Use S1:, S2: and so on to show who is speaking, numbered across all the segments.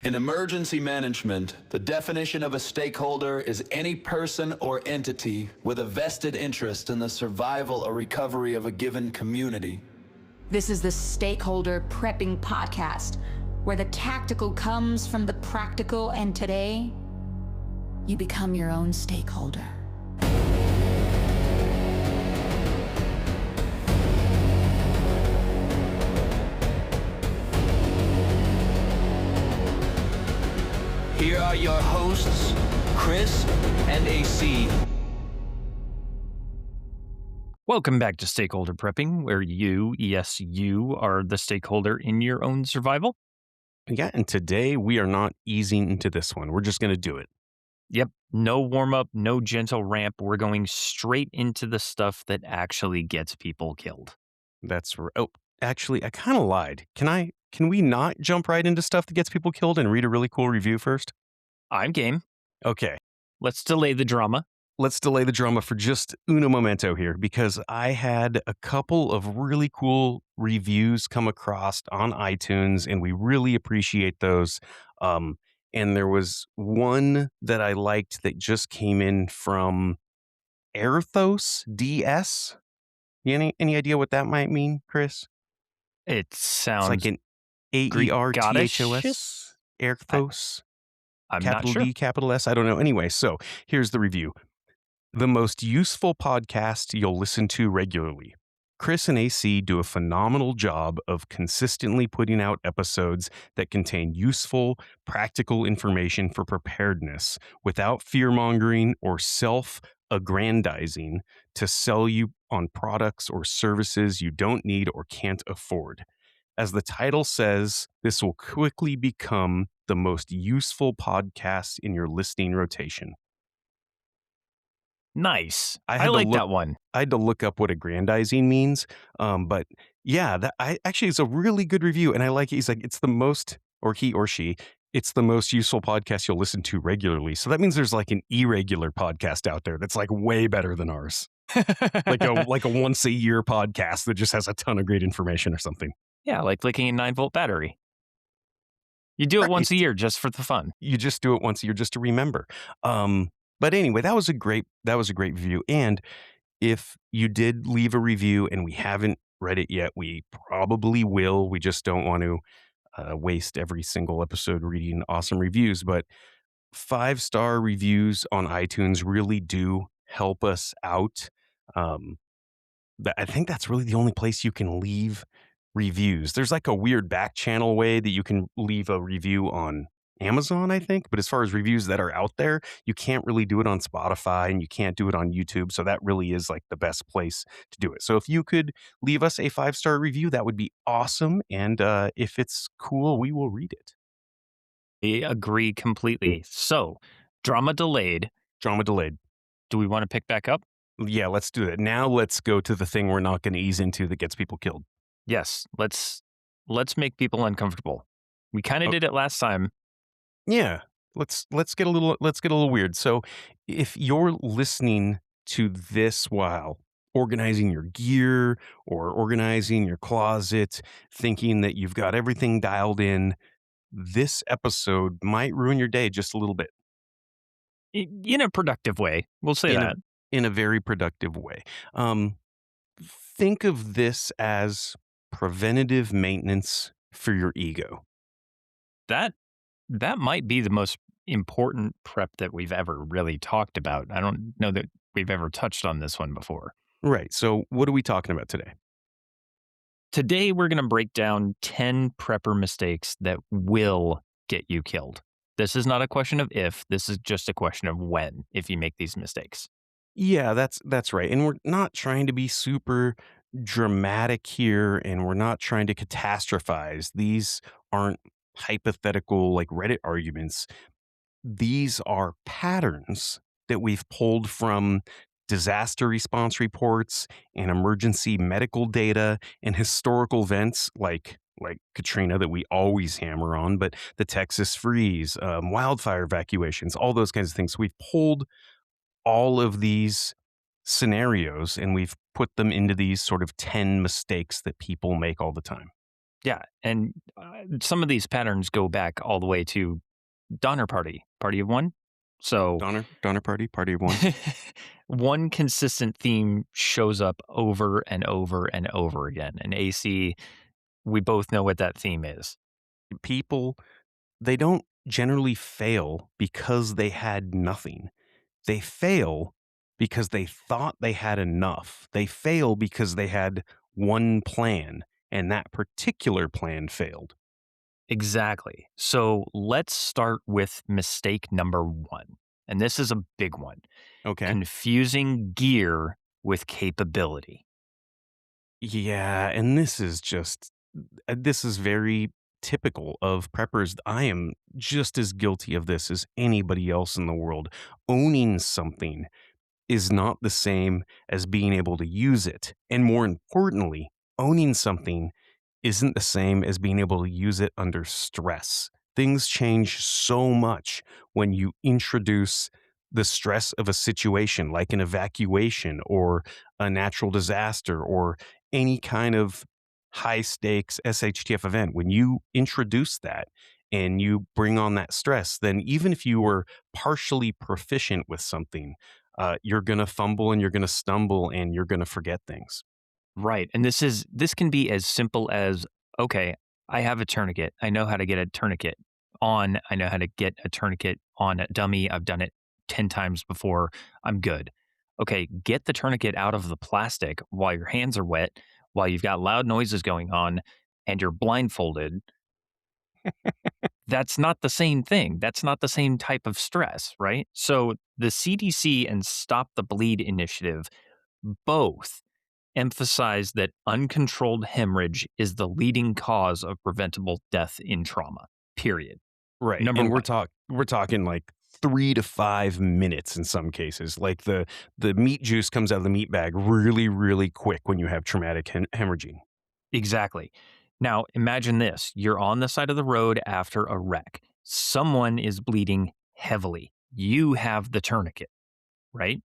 S1: In emergency management, the definition of a stakeholder is any person or entity with a vested interest in the survival or recovery of a given community.
S2: This is the Stakeholder Prepping Podcast, where the tactical comes from the practical, and today, you become your own stakeholder.
S1: Here are your hosts, Chris and AC.
S3: Welcome back to Stakeholder Prepping, where you, yes, you are the stakeholder in your own survival.
S4: Yeah, and today we are not easing into this one. We're just going to do it.
S3: Yep, no warm-up, no gentle ramp. We're going straight into the stuff that actually gets people killed.
S4: That's right. Oh, actually, I kind of lied. Can we not jump right into stuff that gets people killed and read a really cool review first?
S3: I'm game.
S4: Okay.
S3: Let's delay the drama.
S4: Let's delay the drama for just uno momento here, because I had a couple of really cool reviews come across on iTunes, and we really appreciate those. And there was one that I liked that just came in from Airthos DS. Any idea what that might mean, Chris?
S3: It
S4: It's
S3: sounds
S4: like an AERTHOS. Airthos.
S3: I'm
S4: Capital
S3: not sure.
S4: D, capital S. I don't know. Anyway, so here's the review. The most useful podcast you'll listen to regularly. Chris and AC do a phenomenal job of consistently putting out episodes that contain useful, practical information for preparedness without fear-mongering or self-aggrandizing to sell you on products or services you don't need or can't afford. As the title says, this will quickly become the most useful podcast in your listening rotation.
S3: Nice.
S4: I
S3: I
S4: had to
S3: like
S4: look-
S3: that one.
S4: I had to look up what aggrandizing means. But yeah, actually it's a really good review. And I like it. He's like, it's the most, or he or she, it's the most useful podcast you'll listen to regularly. So that means there's like an irregular podcast out there that's like way better than ours. like a once a year podcast that just has a ton of great information or something.
S3: Yeah, like licking a 9-volt battery. You do it once a
S4: Right.
S3: year just for the fun.
S4: You just do it once a year just to remember. But anyway, that was a great review. And if you did leave a review and we haven't read it yet, we probably will. We just don't want to waste every single episode reading awesome reviews. But 5-star reviews on iTunes really do help us out. I think that's really the only place you can leave reviews. There's like a weird back channel way that you can leave a review on Amazon, I think. But as far as reviews that are out there, you can't really do it on Spotify and you can't do it on YouTube. So that really is like the best place to do it. So if you could leave us a 5-star review, that would be awesome. And if it's cool, we will read it.
S3: I agree completely. So, drama delayed.
S4: Drama delayed.
S3: Do we want to pick back up?
S4: Yeah, let's do that. Now let's go to the thing we're not going to ease into that gets people killed.
S3: Yes, let's make people uncomfortable. We kind of did it last time.
S4: Yeah, let's get a little weird. So, if you're listening to this while organizing your gear or organizing your closet, thinking that you've got everything dialed in, this episode might ruin your day just a little bit.
S3: In a productive way. We'll say that.
S4: In a very productive way. Think of this as preventative maintenance for your ego.
S3: That might be the most important prep that we've ever really talked about. I don't know that we've ever touched on this one before.
S4: Right. So what are we talking about today?
S3: Today, we're going to break down 10 prepper mistakes that will get you killed. This is not a question of if, this is just a question of when, if you make these mistakes.
S4: Yeah, that's right. And we're not trying to be super dramatic here, and we're not trying to catastrophize. These aren't hypothetical like Reddit arguments. These are patterns that we've pulled from disaster response reports and emergency medical data and historical events like Katrina that we always hammer on, but the Texas freeze, wildfire evacuations, all those kinds of things. So we've pulled all of these scenarios and we've put them into these sort of 10 mistakes that people make all the time.
S3: Yeah, and some of these patterns go back all the way to Donner Party, Party of One. So
S4: Donner Party, Party of One.
S3: one consistent theme shows up over and over and over again. And AC, we both know what that theme is.
S4: People, they don't generally fail because they had nothing. They fail because they thought they had enough. They fail because they had one plan, and that particular plan failed.
S3: Exactly. So let's start with mistake number one. And this is a big one,
S4: Okay.
S3: confusing gear with capability.
S4: Yeah, and this is very typical of preppers. I am just as guilty of this as anybody else in the world. Owning something is not the same as being able to use it. And more importantly, owning something isn't the same as being able to use it under stress. Things change so much when you introduce the stress of a situation like an evacuation or a natural disaster or any kind of high stakes SHTF event. When you introduce that and you bring on that stress, then even if you were partially proficient with something, you're going to fumble and you're going to stumble and you're going to forget things.
S3: Right. And this can be as simple as, okay, I have a tourniquet. I know how to get a tourniquet on. I know how to get a tourniquet on a dummy. I've done it 10 times before. I'm good. Okay, get the tourniquet out of the plastic while your hands are wet, while you've got loud noises going on and you're blindfolded. That's not the same thing. That's not the same type of stress, right? So the CDC and Stop the Bleed initiative both emphasize that uncontrolled hemorrhage is the leading cause of preventable death in trauma. Period.
S4: Right,
S3: Number
S4: and
S3: one.
S4: we're talking like 3 to 5 minutes in some cases. Like the meat juice comes out of the meat bag really, really quick when you have traumatic hemorrhaging.
S3: Exactly. Now, imagine this, you're on the side of the road after a wreck. Someone is bleeding heavily. You have the tourniquet, right?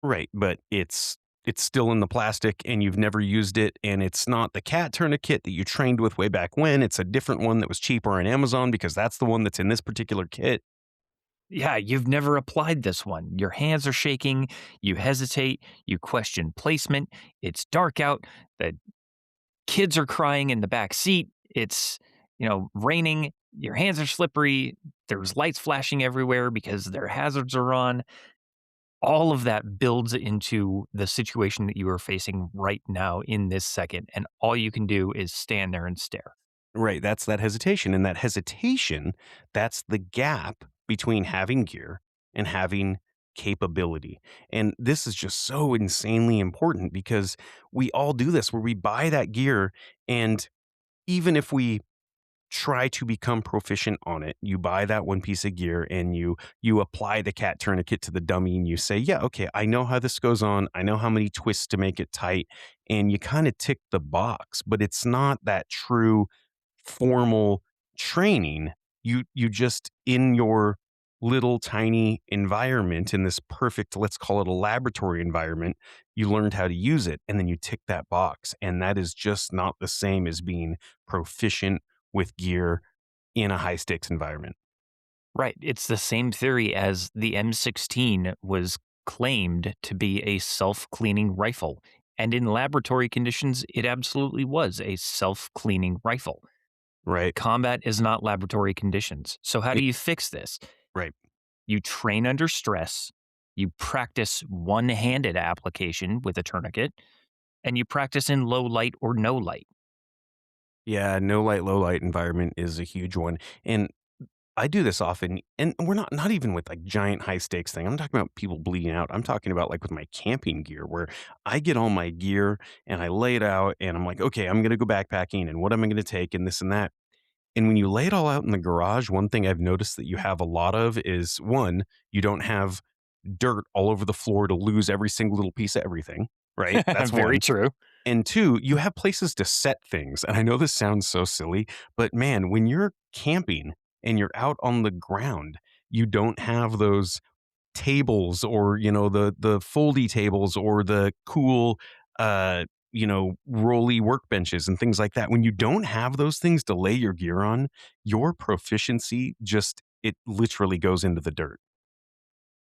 S4: Right, but it's still in the plastic and you've never used it, and it's not the cat tourniquet that you trained with way back when. It's a different one that was cheaper on Amazon because that's the one that's in this particular kit.
S3: Yeah, you've never applied this one. Your hands are shaking. You hesitate. You question placement. It's dark out. The kids are crying in the back seat. It's, raining. Your hands are slippery. There's lights flashing everywhere because their hazards are on. All of that builds into the situation that you are facing right now in this second. And all you can do is stand there and stare.
S4: Right, that's that hesitation, and that hesitation, that's the gap between having gear and having capability, and this is just so insanely important because we all do this where we buy that gear, and even if we try to become proficient on it. You buy that one piece of gear and you apply the cat tourniquet to the dummy and you say, "Yeah, okay, I know how this goes on. I know how many twists to make it tight." And you kind of tick the box, but it's not that true formal training. You just in your little tiny environment in this perfect, let's call it a laboratory environment, you learned how to use it and then you tick that box. And that is just not the same as being proficient with gear in a high stakes environment.
S3: Right. It's the same theory as the M16 was claimed to be a self cleaning rifle. And in laboratory conditions, it absolutely was a self cleaning rifle.
S4: Right.
S3: Combat is not laboratory conditions. So, how do
S4: It-
S3: you fix this?
S4: right.
S3: You train under stress, you practice one handed application with a tourniquet, and you practice in low light or no light.
S4: Yeah. No light, low light environment is a huge one. And I do this often, and we're not even with like giant high stakes thing. I'm talking about people bleeding out. I'm talking about like with my camping gear, where I get all my gear and I lay it out, and I'm like, okay, I'm gonna go backpacking, and what am I gonna take, and this and that. And when you lay it all out in the garage, one thing I've noticed that you have a lot of is one, you don't have dirt all over the floor to lose every single little piece of everything. Right? That's
S3: Very
S4: one.
S3: true.
S4: And two, you have places to set things. And I know this sounds so silly, but man, when you're camping and you're out on the ground, you don't have those tables or, the foldy tables or the cool, uh, rolly workbenches and things like that. When you don't have those things to lay your gear on, your proficiency just it literally goes into the dirt.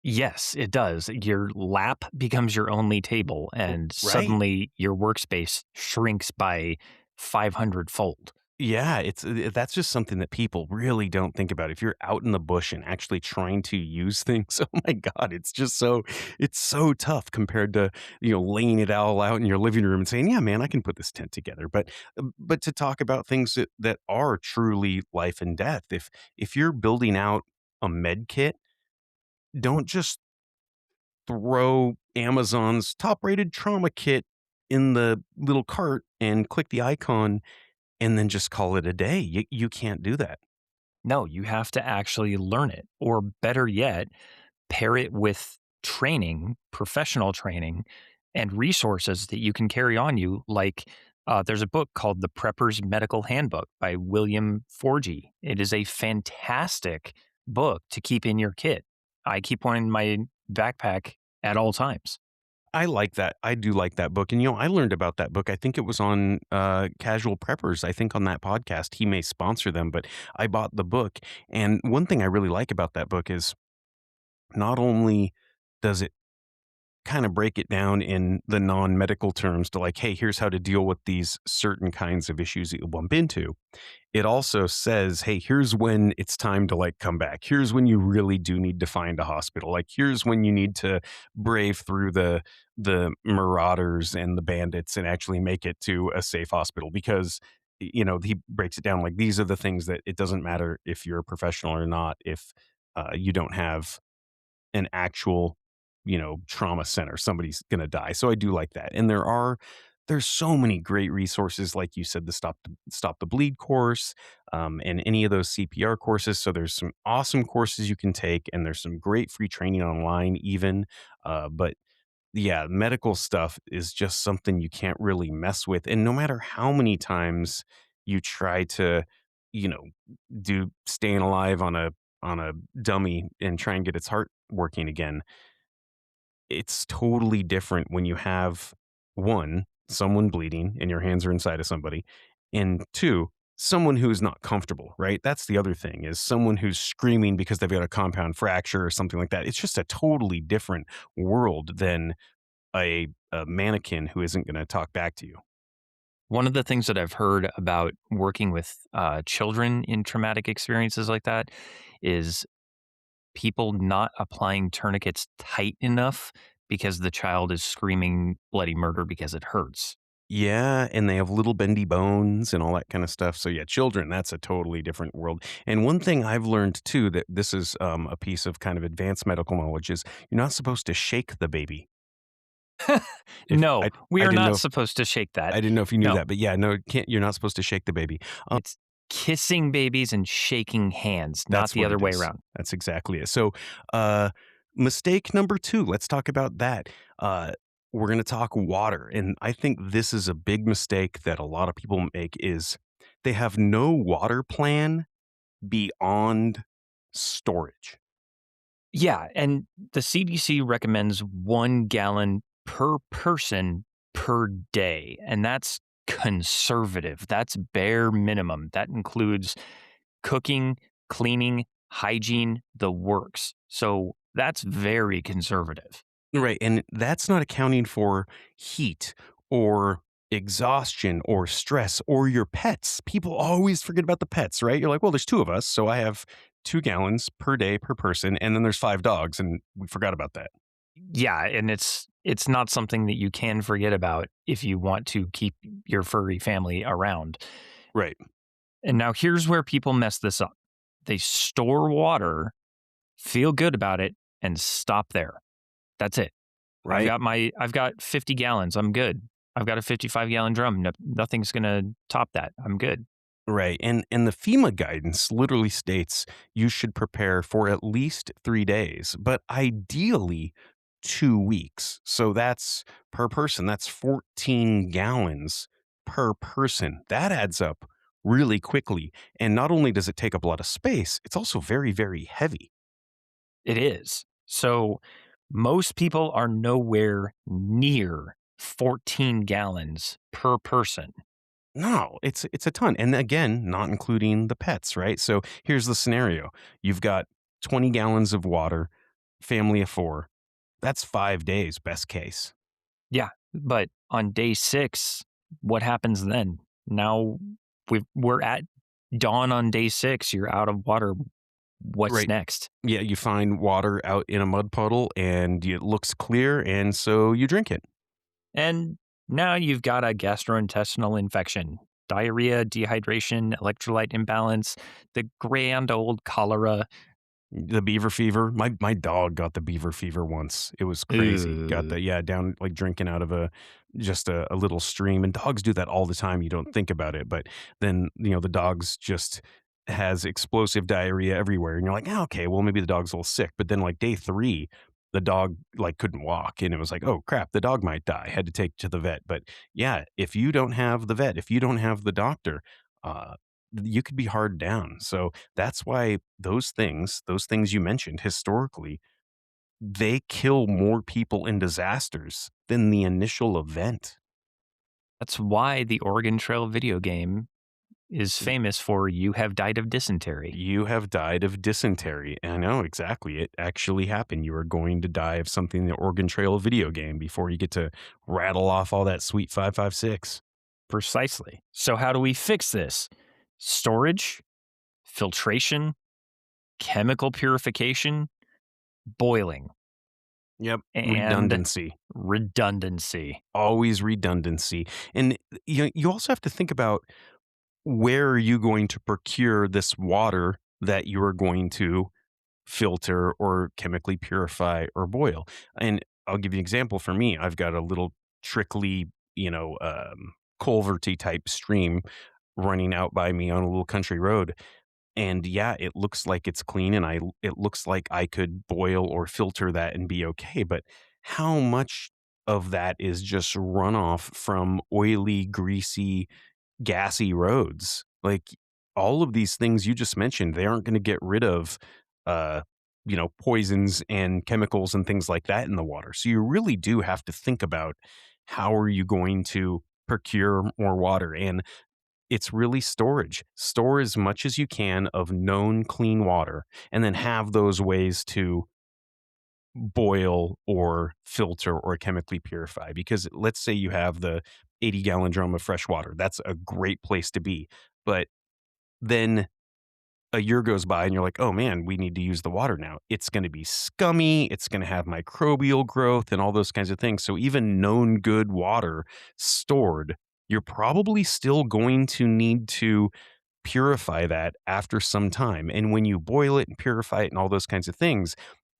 S3: Yes, it does. Your lap becomes your only table, and
S4: Right.
S3: suddenly your workspace shrinks by 500 fold.
S4: Yeah, that's just something that people really don't think about. If you're out in the bush and actually trying to use things, oh my god, it's so tough compared to, laying it all out in your living room and saying, "Yeah, man, I can put this tent together." But to talk about things that are truly life and death, if you're building out a med kit, don't just throw Amazon's top-rated trauma kit in the little cart and click the icon and then just call it a day. You can't do that.
S3: No, you have to actually learn it, or better yet, pair it with training, professional training, and resources that you can carry on you. Like, there's a book called The Prepper's Medical Handbook by William Forgey. It is a fantastic book to keep in your kit. I keep one in my backpack at all times.
S4: I like that. I do like that book, and, I learned about that book. I think it was on, Casual Preppers. I think on that podcast, he may sponsor them, but I bought the book, and one thing I really like about that book is not only does it kinda break it down in the non-medical terms to like, "Hey, here's how to deal with these certain kinds of issues that you'll bump into." It also says, "Hey, here's when it's time to, like, come back. Here's when you really do need to find a hospital. Like, here's when you need to brave through the marauders and the bandits and actually make it to a safe hospital." Because, he breaks it down like, these are the things that it doesn't matter if you're a professional or not, if, you don't have an actual, trauma center. Somebody's gonna die. So I do like that. And there's so many great resources, like you said, the Stop the Bleed course, and any of those CPR courses. So there's some awesome courses you can take, and there's some great free training online, even. But yeah, medical stuff is just something you can't really mess with. And no matter how many times you try to, you know, do staying alive on a dummy and try and get its heart working again, it's totally different when you have, 1, someone bleeding and your hands are inside of somebody, and 2, someone who is not comfortable, right? That's the other thing, is someone who's screaming because they've got a compound fracture or something like that. It's just a totally different world than a mannequin who isn't gonna talk back to you.
S3: One of the things that I've heard about working with children in traumatic experiences like that is people not applying tourniquets tight enough because the child is screaming bloody murder because it hurts.
S4: Yeah, and they have little bendy bones and all that kinda stuff. So, yeah, children, that's a totally different world. And one thing I've learned too, that this is, a piece of kind of advanced medical knowledge, is you're not supposed to shake the baby. If
S3: No, we
S4: I
S3: are
S4: didn't
S3: not
S4: know if
S3: supposed to shake that.
S4: I didn't know if you knew
S3: No,
S4: that, but yeah, no, can't you're not supposed to shake the baby.
S3: it's kissing babies and shaking hands, not
S4: That's
S3: the
S4: what
S3: other
S4: it
S3: way
S4: is.
S3: around.
S4: That's exactly it. So, uh, mistake number 2, let's talk about that. Uh, we're gonna talk water, and I think this is a big mistake that a lot of people make, is they have no water plan beyond storage.
S3: Yeah, and the CDC recommends 1 gallon per person per day, and that's conservative. That's bare minimum. That includes cooking, cleaning, hygiene, the works. So that's very conservative.
S4: Right, and that's not accounting for heat or exhaustion or stress or your pets. People always forget about the pets, right? You're like, "Well, there's 2 of us, so I have 2 gallons per day per person, and then there's 5 dogs," and we forgot about that.
S3: Yeah, and it's not something that you can forget about if you want to keep your furry family around.
S4: Right,
S3: And now here's where people mess this up. They store water, feel good about it, and stop there. That's it.
S4: right.
S3: I've got 50 gallons. I'm good. I've got a 55-gallon drum. No, nothing's gonna top that. I'm good.
S4: Right, and the FEMA guidance literally states you should prepare for at least 3 days, but ideally 2 weeks. So that's per person, that's 14 gallons per person. That adds up really quickly, and not only does it take up a lot of space, it's also very, very heavy.
S3: It is. So most people are nowhere near 14 gallons per person.
S4: No, it's a ton, and again, not including the pets, right? So here's the scenario: you've got 20 gallons of water, family of four. That's 5 days, best case.
S3: Yeah, but on day 6, what happens then? Now we're at dawn on day 6, you're out of water. What's
S4: Right?
S3: next?
S4: Yeah, you find water out in a mud puddle, and it looks clear, and so you drink it.
S3: And now you've got a gastrointestinal infection, diarrhea, dehydration, electrolyte imbalance, the grand old cholera.
S4: The beaver fever. My dog got the beaver fever once. It was crazy. Got
S3: Ugh.
S4: the yeah, down like drinking out of a little stream. And dogs do that all the time. You don't think about it. But then, the dogs just has explosive diarrhea everywhere. And you're like, oh, okay, well, maybe the dog's a little sick. But then like day 3, the dog like couldn't walk. And it was like, oh crap, the dog might die. Had to take to the vet. But yeah, if you don't have the vet, if you don't have the doctor, uh you could be hard down. So that's why those things you mentioned historically, they kill more people in disasters than the initial event.
S3: That's why the Oregon Trail video game is famous for "You have died of dysentery."
S4: You have died of dysentery. I know exactly. It actually happened. You are going to die of something in the Oregon Trail video game before you get to rattle off all that sweet 556.
S3: Precisely. So how do we fix this? Storage, filtration, chemical purification, boiling,
S4: Yep.
S3: and
S4: Redundancy.
S3: redundancy.
S4: Always redundancy. And you also have to think about, where are you going to procure this water that you are going to filter or chemically purify or boil? And I'll give you an example. For me, I've got a little trickly, culverty type stream running out by me on a little country road. And yeah, it looks like it's clean, and it looks like I could boil or filter that and be okay. But how much of that is just runoff from oily, greasy, gassy roads? Like, all of these things you just mentioned, they aren't going to get rid of, uh, poisons and chemicals and things like that in the water. So you really do have to think about, how are you going to procure more water? And it's really storage. Store as much as you can of known clean water, and then have those ways to boil or filter or chemically purify. Because let's say you have the 80-gallon drum of fresh water. That's a great place to be. But then a year goes by and you're like, oh man, we need to use the water now. It's going to be scummy. It's going to have microbial growth and all those kinds of things. So even known good water stored, you're probably still going to need to purify that after some time. And when you boil it and purify it and all those kinds of things,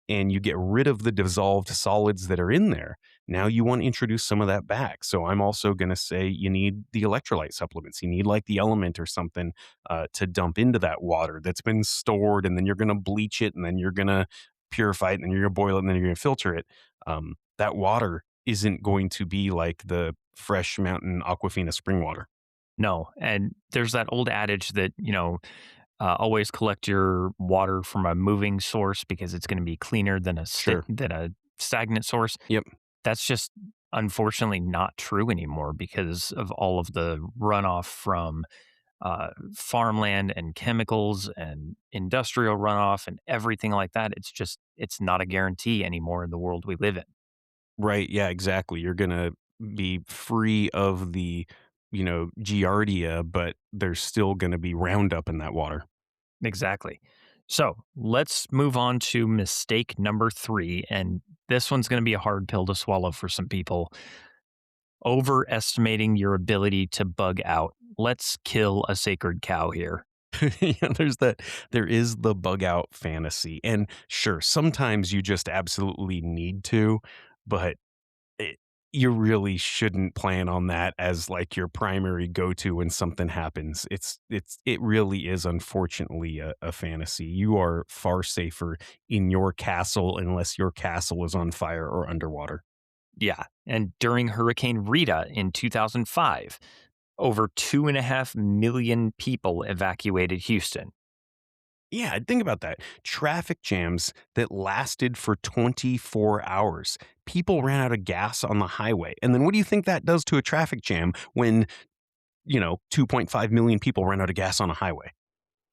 S4: and you get rid of the dissolved solids that are in there, now you want to introduce some of that back. So I'm also going to say you need the electrolyte supplements. You need like the element or something, to dump into that water that's been stored, and then you're going to bleach it, and then you're going to purify it, and then you're going to boil it, and then you're going to filter it. That water isn't going to be like the fresh mountain Aquafina spring water.
S3: No, and there's that old adage that, always collect your water from a moving source because it's going to be cleaner than
S4: Sure.
S3: than a stagnant source.
S4: Yep.
S3: That's just unfortunately not true anymore because of all of the runoff from farmland and chemicals and industrial runoff and everything like that. It's not a guarantee anymore in the world we live in.
S4: Right. Yeah, exactly. You're going to be free of the, giardia, but there's still going to be Roundup in that water.
S3: Exactly. So let's move on to mistake number 3. And this one's going to be a hard pill to swallow for some people. Overestimating your ability to bug out. Let's kill a sacred cow here.
S4: Yeah, there is the bug out fantasy. And sure, sometimes you just absolutely need to, but it, you really shouldn't plan on that as like your primary go-to when something happens. It really is, unfortunately, a fantasy. You are far safer in your castle unless your castle is on fire or underwater.
S3: Yeah. And during Hurricane Rita in 2005, over 2.5 million people evacuated Houston.
S4: Yeah, think about that. Traffic jams that lasted for 24 hours. People ran out of gas on the highway. And then what do you think that does to a traffic jam when, 2.5 million people run out of gas on a highway?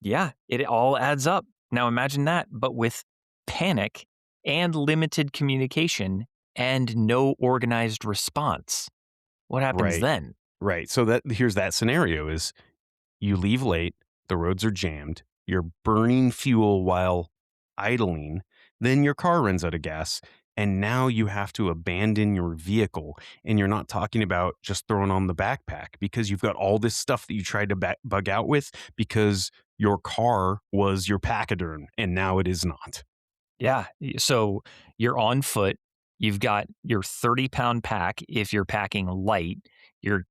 S3: Yeah, it all adds up. Now imagine that, but with panic and limited communication and no organized response. What happens
S4: Right.
S3: then?
S4: Right. So that here's that scenario is you leave late, the roads are jammed, you're burning fuel while idling, then your car runs out of gas, and now you have to abandon your vehicle. And you're not talking about just throwing on the backpack because you've got all this stuff that you tried to bug out with because your car was your pachyderm and now it is not.
S3: Yeah. So you're on foot. You've got your 30-pound pack if you're packing light. You're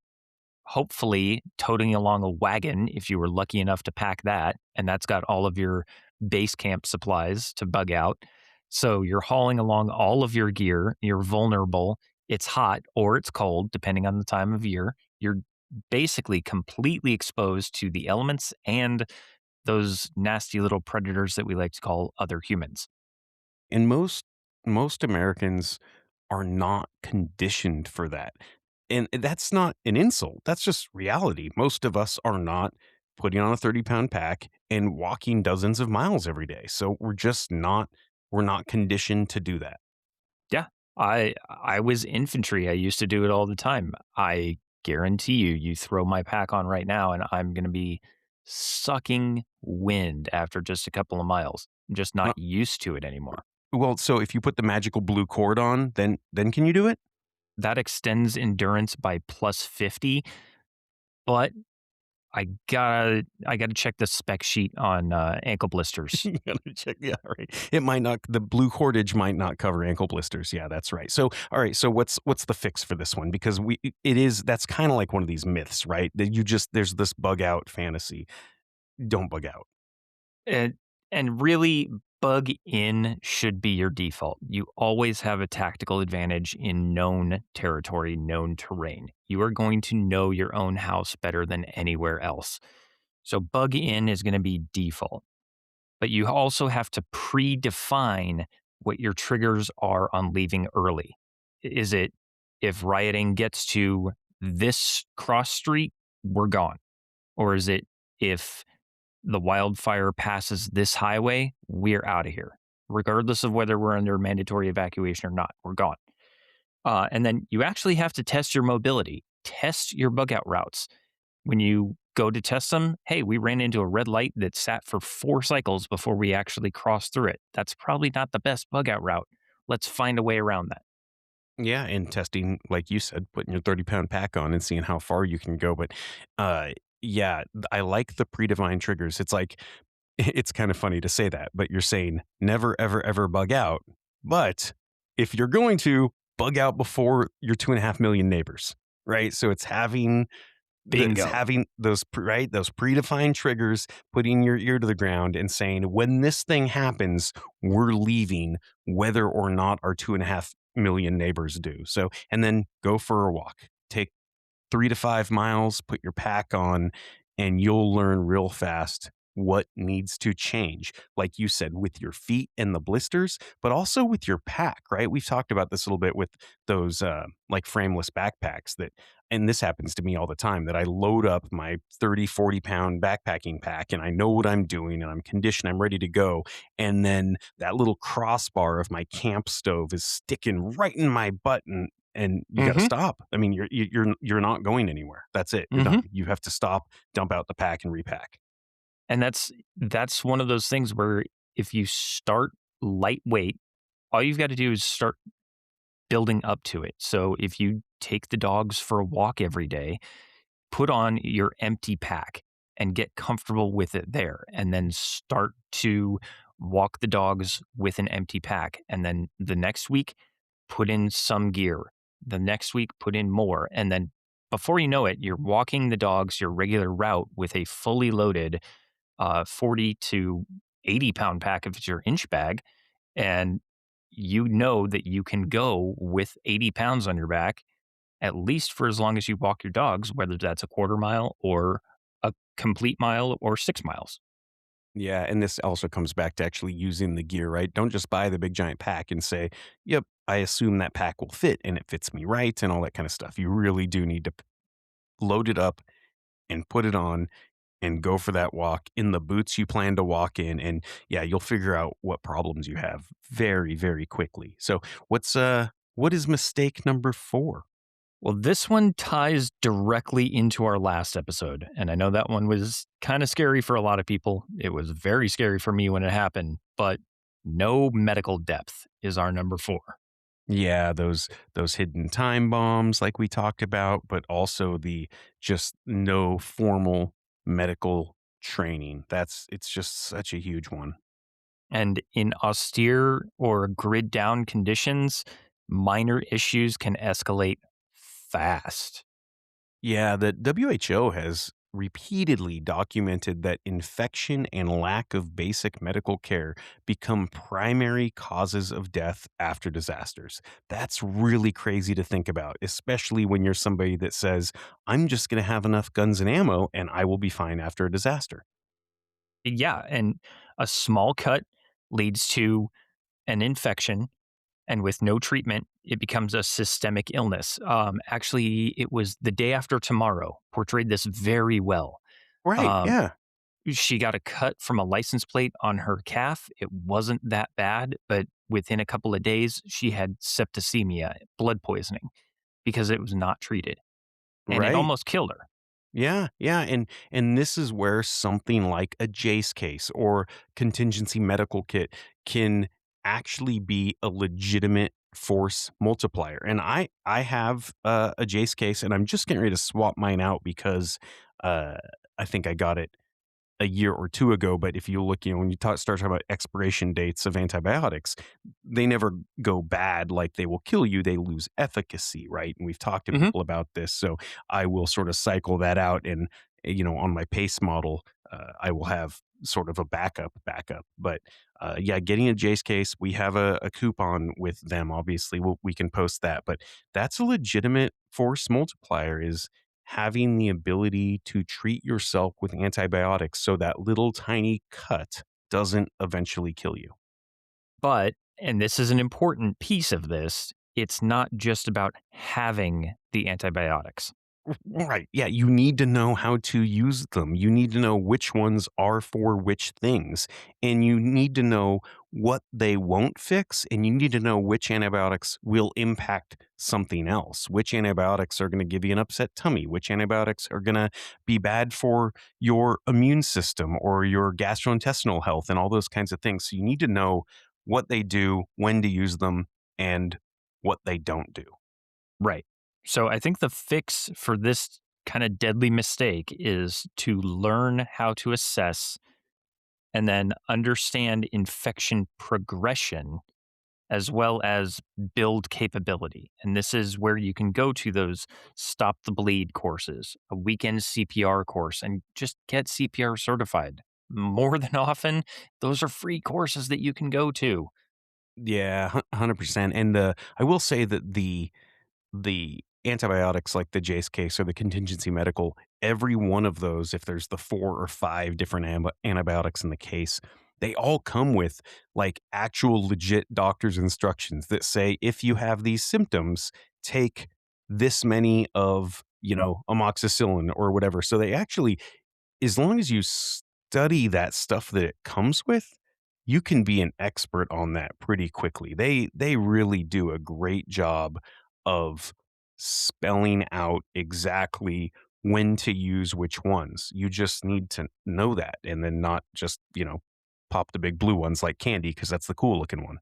S3: hopefully toting along a wagon if you were lucky enough to pack that. And that's got all of your base camp supplies to bug out. So you're hauling along all of your gear. You're vulnerable. It's hot or it's cold, depending on the time of year. You're basically completely exposed to the elements and those nasty little predators that we like to call other humans.
S4: And most Americans are not conditioned for that. And that's not an insult. That's just reality. Most of us are not putting on a 30-pound pack and walking dozens of miles every day. So we're not conditioned to do that.
S3: Yeah. I was infantry. I used to do it all the time. I guarantee you, you throw my pack on right now and I'm going to be sucking wind after just a couple of miles. I'm just
S4: Uh,
S3: not used to it anymore.
S4: well, so if you put the magical blue cord on, then can you do it?
S3: That extends endurance by plus 50, but I gotta check the spec sheet on ankle blisters.
S4: You gotta check. Yeah, right. It might not. The blue cordage might not cover ankle blisters. Yeah, that's right. So, all right. So, what's the fix for this one? Because it is that's kind of like one of these myths, right? That you just there's this bug out fantasy. Don't bug out.
S3: And and really, bug in should be your default. You always have a tactical advantage in known territory, known terrain. You are going to know your own house better than anywhere else. So bug in is going to be default. But you also have to predefine what your triggers are on leaving early. Is it if rioting gets to this cross street, we're gone? Or is it if the wildfire passes this highway, we're out of here, regardless of whether we're under mandatory evacuation or not. We're gone. And then you actually have to test your mobility, test your bug out routes. When you go to test them, hey, we ran into a red light that sat for 4 cycles before we actually crossed through it. That's probably not the best bug out route. Let's find a way around that.
S4: Yeah, and testing, like you said, putting your 30-pound pack on and seeing how far you can go. But uh, yeah, I like the predefined triggers. It's like it's kind of funny to say that, but you're saying never, ever, ever bug out. But if you're going to bug out before your 2.5 million neighbors, right? So it's
S3: Bingo.
S4: having those right those predefined triggers, putting your ear to the ground and saying, when this thing happens, we're leaving, whether or not our 2.5 million neighbors do. So, and then go for a walk. Take 3 to 5 miles, put your pack on, and you'll learn real fast what needs to change. Like you said, with your feet and the blisters, but also with your pack, right? We've talked about this a little bit with those like frameless backpacks that, and this happens to me all the time, that I load up my 30, 40 pound backpacking pack and I know what I'm doing and I'm conditioned, I'm ready to go. And then that little crossbar of my camp stove is sticking right in my butt and you got to
S3: Hmm.
S4: stop. I mean, you're not going anywhere. That's it. You're
S3: Hmm.
S4: done. You have to stop, dump out the pack, and repack.
S3: And that's one of those things where if you start lightweight, all you've got to do is start building up to it. So if you take the dogs for a walk every day, put on your empty pack and get comfortable with it there, and then start to walk the dogs with an empty pack. And then the next week, put in some gear. The next week, put in more. And then before you know it, you're walking the dogs your regular route with a fully loaded 40 to 80-pound pack if it's your inch bag. And you know that you can go with 80 pounds on your back at least for as long as you walk your dogs, whether that's a quarter mile or a complete mile or 6 miles.
S4: Yeah, and this also comes back to actually using the gear, right? Don't just buy the big giant pack and say, "Yep, I assume that pack will fit and it fits me right," and all that kind of stuff. You really do need to load it up and put it on and go for that walk in the boots you plan to walk in, and yeah, you'll figure out what problems you have very, very quickly. So, what is mistake number 4?
S3: Well, this one ties directly into our last episode. And I know that one was kind of scary for a lot of people. It was very scary for me when it happened, but no medical depth is our number 4.
S4: Yeah, those hidden time bombs like we talked about, but also the just no formal medical training. It's just such a huge one.
S3: And in austere or grid down conditions, minor issues can escalate fast.
S4: Yeah, the WHO has repeatedly documented that infection and lack of basic medical care become primary causes of death after disasters. That's really crazy to think about, especially when you're somebody that says, I'm just going to have enough guns and ammo and I will be fine after a disaster.
S3: Yeah. And a small cut leads to an infection. And with no treatment, it becomes a systemic illness. Actually, it was The Day After Tomorrow portrayed this very well.
S4: Right.
S3: Um,
S4: Yeah.
S3: she got a cut from a license plate on her calf. It wasn't that bad, but within a couple of days, she had septicemia, blood poisoning, because it was not treated, and it
S4: Right.
S3: almost killed her.
S4: Yeah, yeah, and this is where something like a Jace case or contingency medical kit can actually be a legitimate force multiplier. And I have a Jace case, and I'm just getting ready to swap mine out because uh, I think I got it a year or 2 ago, but if you look, when you start talking about expiration dates of antibiotics, they never go bad, like they will kill you, they lose efficacy, right? And we've talked to
S3: Hmm.
S4: people about this, so I will sort of cycle that out and, on my pace model, I will have sort of a backup, but, yeah, getting a Jace case, we have a coupon with them, obviously, we can post that, but that's a legitimate force multiplier is having the ability to treat yourself with antibiotics so that little tiny cut doesn't eventually kill you.
S3: But, and this is an important piece of this, it's not just about having the antibiotics.
S4: Right. Yeah. You need to know how to use them. You need to know which ones are for which things. And you need to know what they won't fix. And you need to know which antibiotics will impact something else. Which antibiotics are going to give you an upset tummy. Which antibiotics are going to be bad for your immune system or your gastrointestinal health and all those kinds of things. So you need to know what they do, when to use them, and what they don't do.
S3: Right. So I think the fix for this kind of deadly mistake is to learn how to assess and then understand infection progression as well as build capability. And this is where you can go to those stop the bleed courses, a weekend CPR course, and just get CPR certified. More than often, those are free courses that you can go to.
S4: Yeah, 100%. And I will say that the antibiotics like the Jace case or the contingency medical, every one of those, if there's the 4 or 5 different antibiotics in the case, they all come with like actual legit doctor's instructions that say if you have these symptoms, take this many of, amoxicillin or whatever. So they actually, as long as you study that stuff that it comes with, you can be an expert on that pretty quickly. They really do a great job of spelling out exactly when to use which ones. You just need to know that and then not just, pop the big blue ones like candy because that's the cool looking one.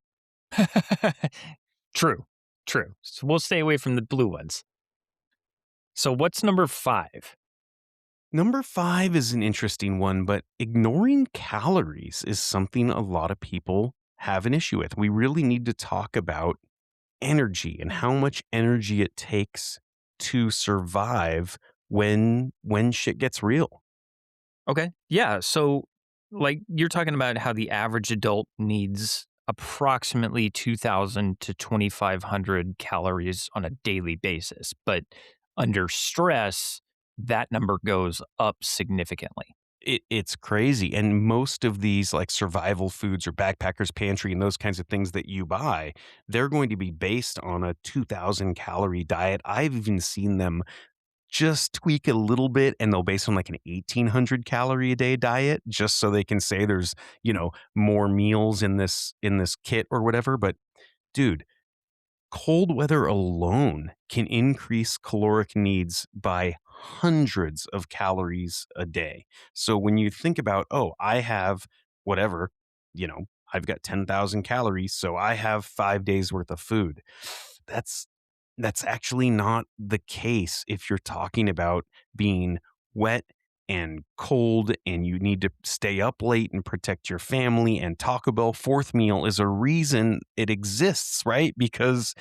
S3: True, true. So we'll stay away from the blue ones. So what's number 5?
S4: Number 5 is an interesting one, but ignoring calories is something a lot of people have an issue with. We really need to talk about energy and how much energy it takes to survive when shit gets real.
S3: Okay. Yeah. So, like, you're talking about how the average adult needs approximately 2,000 to 2,500 calories on a daily basis. But under stress, that number goes up significantly.
S4: It's crazy, and most of these, like, survival foods or backpackers pantry and those kinds of things that you buy, they're going to be based on a 2,000 calorie diet. I've even seen them just tweak a little bit, and they'll base on, like, an 1,800 calorie a day diet just so they can say there's, more meals in this kit or whatever, but dude, cold weather alone can increase caloric needs by hundreds of calories a day. So when you think about, oh, I have whatever, I've got 10,000 calories, so I have 5 days worth of food. That's that's actually not the case if you're talking about being wet and cold and you need to stay up late and protect your family, and Taco Bell fourth meal is a reason it exists, right? Because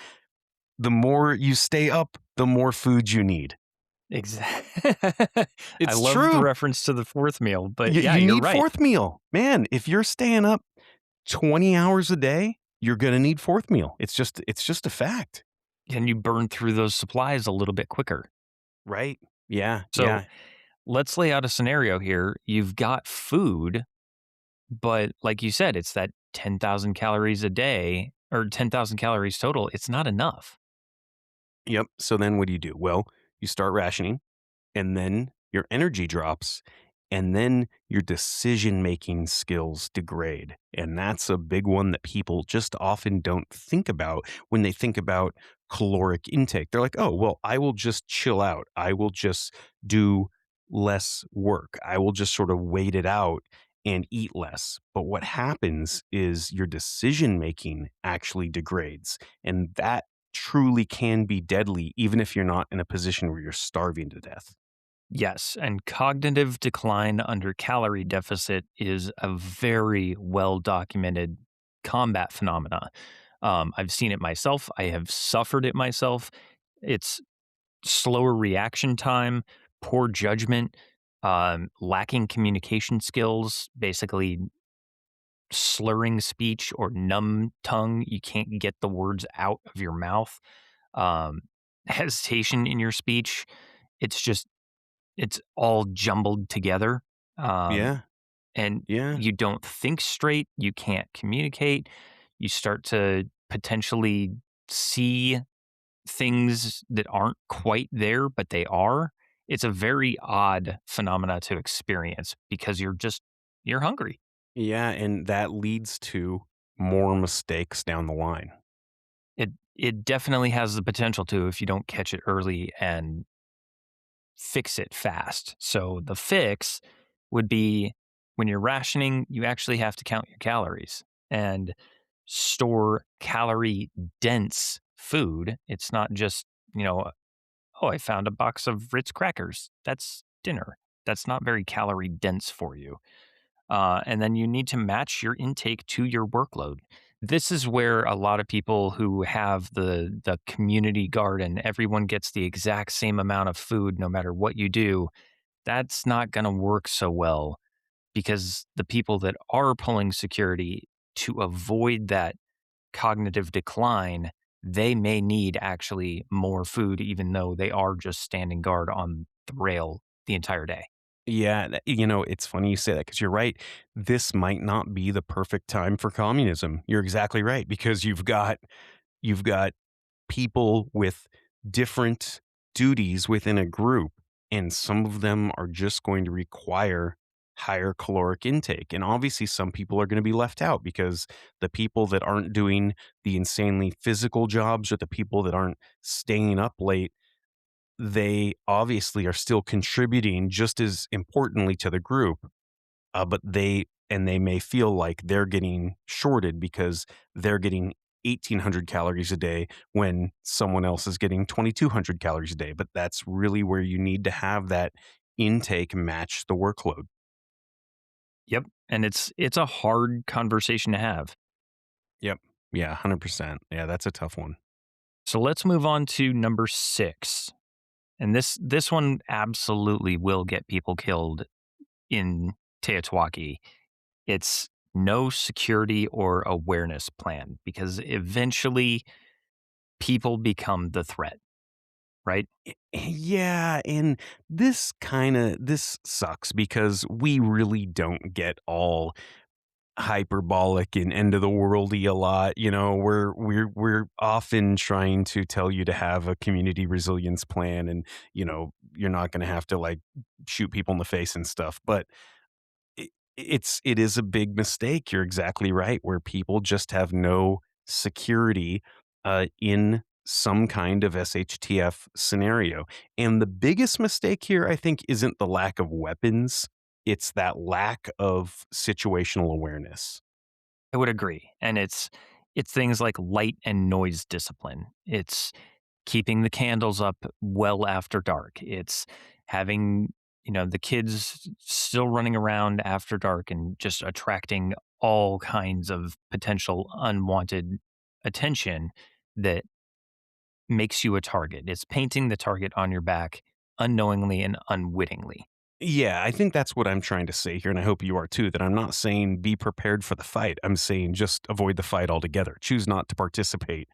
S4: the more you stay up, the more food you need.
S3: Exactly. I
S4: It's
S3: love the
S4: true.
S3: reference to the fourth meal, but yeah,
S4: You
S3: you're
S4: need
S3: right.
S4: fourth meal. Man, if you're staying up 20 hours a day, you're gonna need fourth meal. It's just a fact.
S3: And you burn through those supplies a little bit quicker.
S4: Right. Yeah,
S3: So
S4: yeah.
S3: let's lay out a scenario here. You've got food, but like you said, it's that 10,000 calories a day or 10,000 calories total. It's not enough.
S4: Yep. So then what do? Well, you start rationing, and then your energy drops, and then your decision making skills degrade. And that's a big one that people just often don't think about when they think about caloric intake. They're like, oh, well, I will just chill out. I will just do less work. I will just sort of wait it out and eat less. But what happens is your decision making actually degrades. And that truly can be deadly, even if you're not in a position where you're starving to death.
S3: Yes, and cognitive decline under calorie deficit is a very well documented combat phenomena. I've seen it myself. I have suffered it myself. It's slower reaction time, poor judgment, lacking communication skills, basically slurring speech or numb tongue. You can't get the words out of your mouth. Um, hesitation in your speech. It's just it's all jumbled together, um,
S4: Yeah.
S3: and
S4: Yeah.
S3: you don't think straight, you can't communicate, you start to potentially see things that aren't quite there, but they are. It's a very odd phenomena to experience because you're hungry.
S4: Yeah, and that leads to more mistakes down the line.
S3: It definitely has the potential to if you don't catch it early and fix it fast. So the fix would be when you're rationing, you actually have to count your calories and store calorie dense food. It's not just, oh, I found a box of Ritz crackers. That's dinner. That's not very calorie dense for you. And then you need to match your intake to your workload. This is where a lot of people who have the community garden, everyone gets the exact same amount of food no matter what you do. That's not going to work so well because the people that are pulling security to avoid that cognitive decline, they may need actually more food, even though they are just standing guard on the rail the entire day.
S4: Yeah, it's funny you say that because you're right. This might not be the perfect time for communism. You're exactly right because you've got people with different duties within a group, and some of them are just going to require higher caloric intake. And obviously, some people are going to be left out because the people that aren't doing the insanely physical jobs or the people that aren't staying up late, they obviously are still contributing just as importantly to the group, but they may feel like they're getting shorted because they're getting 1,800 calories a day when someone else is getting 2,200 calories a day. But that's really where you need to have that intake match the workload.
S3: Yep. And it's a hard conversation to have.
S4: Yep. Yeah, 100%. Yeah, that's a tough one.
S3: So let's move on to number 6. And this one absolutely will get people killed in Teotihuacan. It's no security or awareness plan because eventually people become the threat. right?
S4: Yeah, and this sucks because we really don't get all hyperbolic and end of the worldy a lot. We're often trying to tell you to have a community resilience plan, and you're not going to have to like shoot people in the face and stuff. But it is a big mistake. You're exactly right, where people just have no security in some kind of SHTF scenario. And the biggest mistake here, I think, isn't the lack of weapons. It's that lack of situational awareness.
S3: I would agree. And it's things like light and noise discipline. It's keeping the candles up well after dark. It's having, the kids still running around after dark and just attracting all kinds of potential unwanted attention that makes you a target. It's painting the target on your back unknowingly and unwittingly.
S4: Yeah, I think that's what I'm trying to say here, and I hope you are too, that I'm not saying be prepared for the fight. I'm saying just avoid the fight altogether. Choose not to participate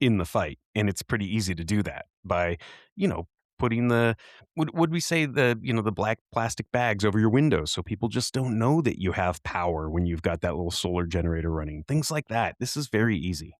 S4: in the fight, and it's pretty easy to do that by, you know, putting the would we say the black plastic bags over your windows so people just don't know that you have power when you've got that little solar generator running. Things like that. This is very easy.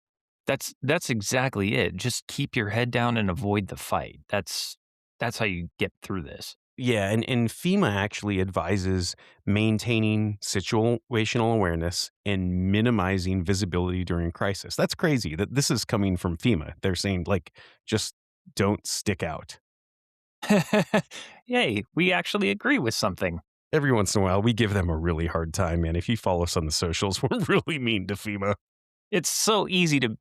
S3: That's exactly it. Just keep your head down and avoid the fight. That's how you get through this.
S4: Yeah, and FEMA actually advises maintaining situational awareness and minimizing visibility during crisis. That's crazy that this is coming from FEMA. They're saying like just don't stick out.
S3: Yay, we actually agree with something.
S4: Every once in a while, we give them a really hard time, man. If you follow us on the socials, we're really mean to FEMA.
S3: It's so easy to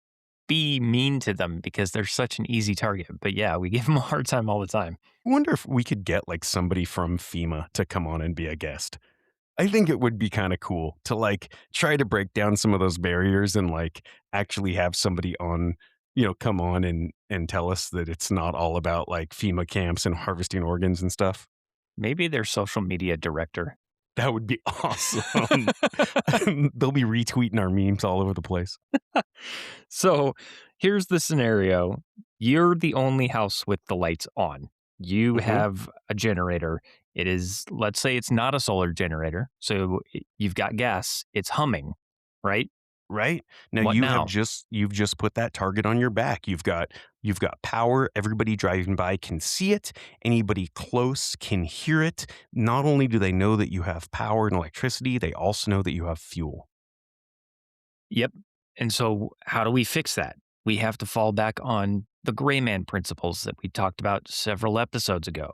S3: be mean to them because they're such an easy target. But yeah, we give them a hard time all the time.
S4: I wonder if we could get like somebody from FEMA to come on and be a guest. I think it would be kind of cool to like try to break down some of those barriers and like actually have somebody on, come on and tell us that it's not all about like FEMA camps and harvesting organs and stuff.
S3: Maybe their social media director.
S4: That would be awesome. They'll be retweeting our memes all over the place.
S3: So here's the scenario. You're the only house with the lights on. You
S4: Mhm.
S3: have a generator. It is, let's say it's not a solar generator. So you've got gas, it's humming, right?
S4: Right? Now
S3: What now?
S4: you've just put that target on your back. You've got power. Everybody driving by can see it. Anybody close can hear it. Not only do they know that you have power and electricity, they also know that you have fuel.
S3: Yep. And so, how do we fix that? We have to fall back on the gray man principles that we talked about several episodes ago.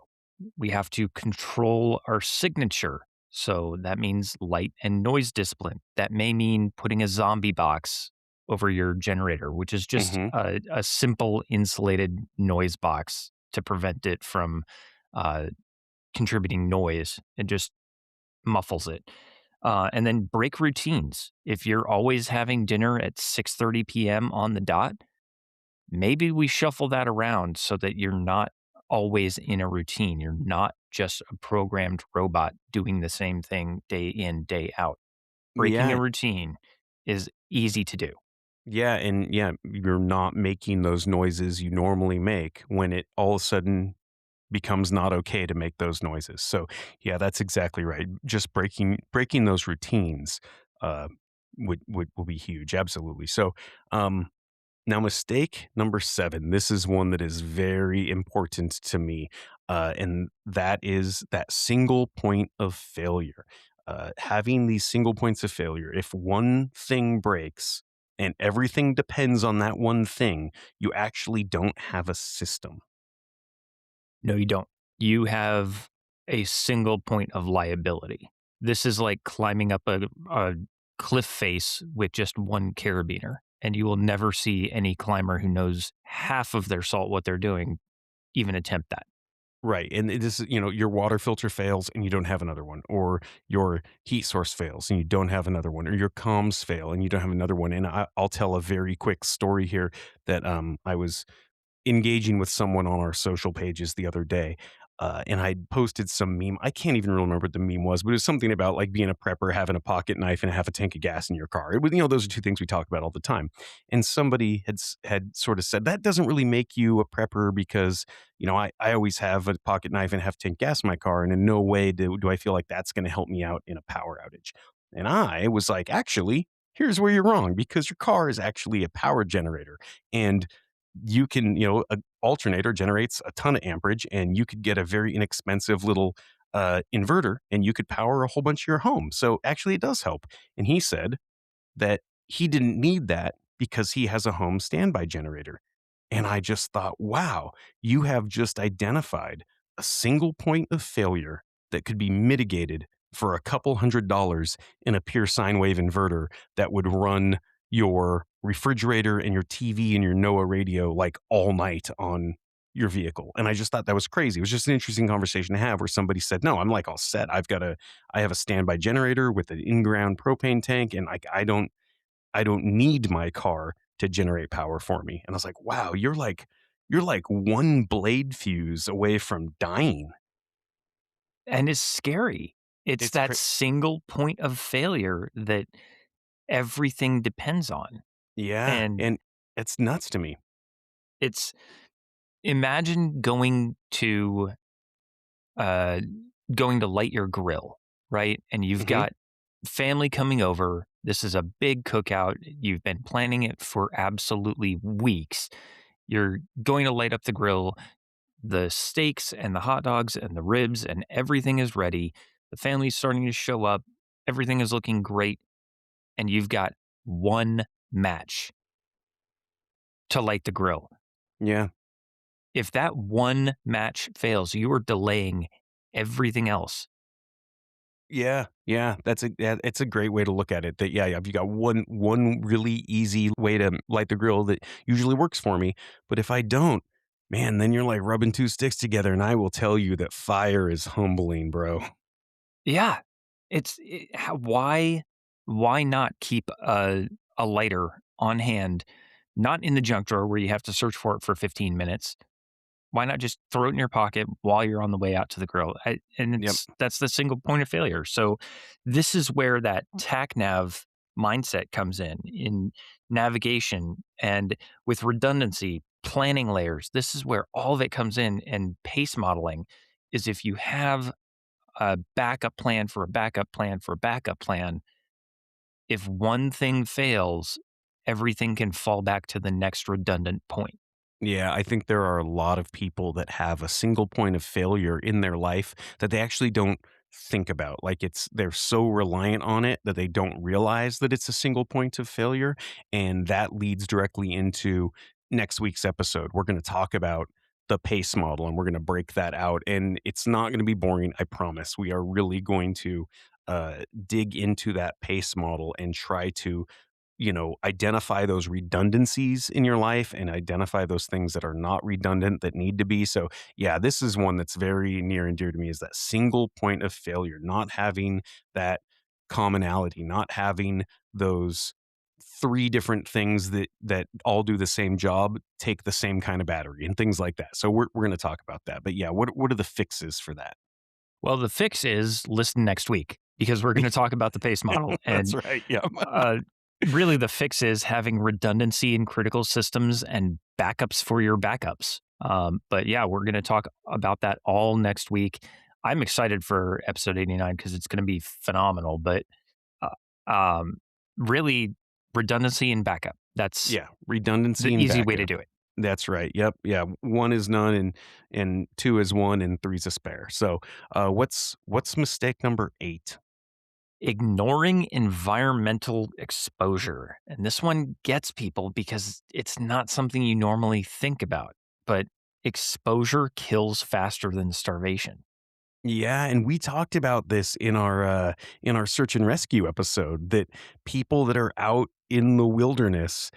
S3: We have to control our signature. So, that means light and noise discipline. That may mean putting a zombie box over your generator, which is just
S4: Mhm.
S3: a simple insulated noise box to prevent it from uh, contributing noise. It just muffles it. And then break routines. If you're always having dinner at 6:30 p.m. on the dot, maybe we shuffle that around so that you're not always in a routine. You're not just a programmed robot doing the same thing day in, day out. Breaking a
S4: Yeah.
S3: routine is easy to do.
S4: Yeah, and yeah, you're not making those noises you normally make when it all of a sudden becomes not okay to make those noises. So, yeah, that's exactly right. Just breaking those routines uh would be huge. Absolutely. So, um now, mistake number 7. This is one that is very important to me, and that is that single point of failure. Having these single points of failure, if one thing breaks and everything depends on that one thing, you actually don't have a system.
S3: No, you don't. You have a single point of liability. This is like climbing up a cliff face with just one carabiner, and you will never see any climber who knows half of their salt what they're doing even attempt that.
S4: Right. And it is, your water filter fails and you don't have another one, or your heat source fails and you don't have another one, or your comms fail and you don't have another one. And I'll tell a very quick story here that I was engaging with someone on our social pages the other day. and I posted some meme. I can't even remember what the meme was, but it was something about like being a prepper, having a pocket knife and half a tank of gas in your car. It was, those are two things we talk about all the time. And somebody had sort of said that doesn't really make you a prepper because I always have a pocket knife and half a tank of gas in my car, and in no way do I feel like that's going to help me out in a power outage. And I was like, actually, here's where you're wrong because your car is actually a power generator, and you can, a alternator generates a ton of amperage, and you could get a very inexpensive little inverter and you could power a whole bunch of your home. So actually it does help. And he said that he didn't need that because he has a home standby generator. And I just thought, wow, you have just identified a single point of failure that could be mitigated for a couple $100 in a pure sine wave inverter that would run your refrigerator and your TV and your NOAA radio like all night on your vehicle. And I just thought that was crazy. It was just an interesting conversation to have where somebody said, no, I'm like all set. I have a standby generator with an in-ground propane tank, and I don't need my car to generate power for me. And I was like, wow, you're like one blade fuse away from dying.
S3: And it's scary. It's
S4: It's
S3: that
S4: crazy.
S3: single point of failure that everything depends on.
S4: Yeah.
S3: And
S4: And it's nuts to me.
S3: it's imagine uh going to light your grill, right? And you've
S4: Hmm.
S3: got family coming over. This is a big cookout. You've been planning it for absolutely weeks. You're going to light up the grill. The steaks and the hot dogs and the ribs and everything is ready. The family's starting to show up. Everything is looking great. And you've got one match to light the grill.
S4: Yeah.
S3: If that one match fails, you are delaying everything else.
S4: Yeah, yeah, it's a great way to look at it. That yeah, if you got one really easy way to light the grill that usually works for me, but if I don't, man, then you're like rubbing two sticks together, and I will tell you that fire is humbling, bro.
S3: Yeah. Why not keep a lighter on hand, not in the junk drawer where you have to search for it for 15 minutes. Why not just throw it in your pocket while you're on the way out to the grill? And
S4: Yep.
S3: that's the single point of failure. So this is where that tac nav mindset comes in navigation and with redundancy, planning layers. This is where all of it comes in, and pace modeling is if you have a backup plan for a backup plan for a backup plan, if one thing fails, everything can fall back to the next redundant point.
S4: Yeah, I think there are a lot of people that have a single point of failure in their life that they actually don't think about. Like they're so reliant on it that they don't realize that it's a single point of failure. And that leads directly into next week's episode. We're going to talk about the PACE model and we're going to break that out. And it's not going to be boring, I promise. We are really going to dig into that PACE model and try to identify those redundancies in your life and identify those things that are not redundant that need to be. So, yeah, this is one that's very near and dear to me is that single point of failure, not having that commonality, not having those three different things that all do the same job, take the same kind of battery and things like that. So we're going to talk about that. But yeah, what are the fixes for that?
S3: Well, the fix is listen next week because we're going to talk about the pace model.
S4: That's
S3: And
S4: right. Yeah.
S3: uh, really, the fix is having redundancy in critical systems and backups for your backups. But yeah, we're going to talk about that all next week. I'm excited for episode 89 because it's going to be phenomenal. But uh, really, redundancy and backup. That's
S4: Yeah. Redundancy
S3: the
S4: and
S3: easy way to
S4: backup.
S3: do it.
S4: That's right. Yep. Yeah. One is none, and two is one, and three's a spare. So, what's mistake number 8?
S3: Ignoring environmental exposure. And this one gets people because it's not something you normally think about, but exposure kills faster than starvation.
S4: Yeah, and we talked about this in our search and rescue episode that people that are out in the wilderness,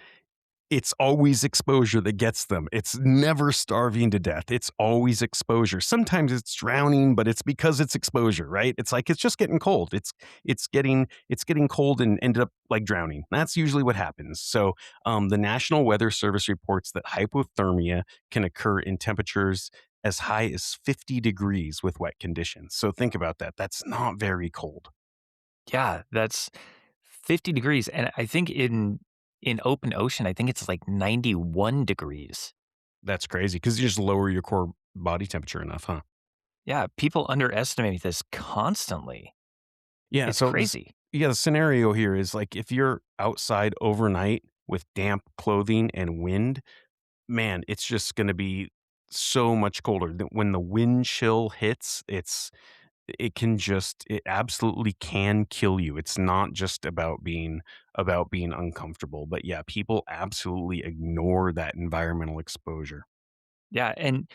S4: it's always exposure that gets them. It's never starving to death. It's always exposure. Sometimes it's drowning, but it's because it's exposure, right? It's like it's just getting cold. It's getting cold and ended up like drowning. That's usually what happens. So, the National Weather Service reports that hypothermia can occur in temperatures as high as 50 degrees with wet conditions. So think about that. That's not very cold.
S3: Yeah, that's 50 degrees, and I think in open ocean, I think it's like 91 degrees.
S4: That's crazy because you just lower your core body temperature enough, huh?
S3: Yeah, people underestimate this constantly.
S4: Yeah.
S3: It's
S4: So this,
S3: crazy.
S4: yeah, the scenario here is like if you're outside overnight with damp clothing and wind, man, it's just going to be so much colder. When the wind chill hits, it absolutely can kill you. It's not just about being uncomfortable, but yeah, people absolutely ignore that environmental exposure.
S3: Yeah, and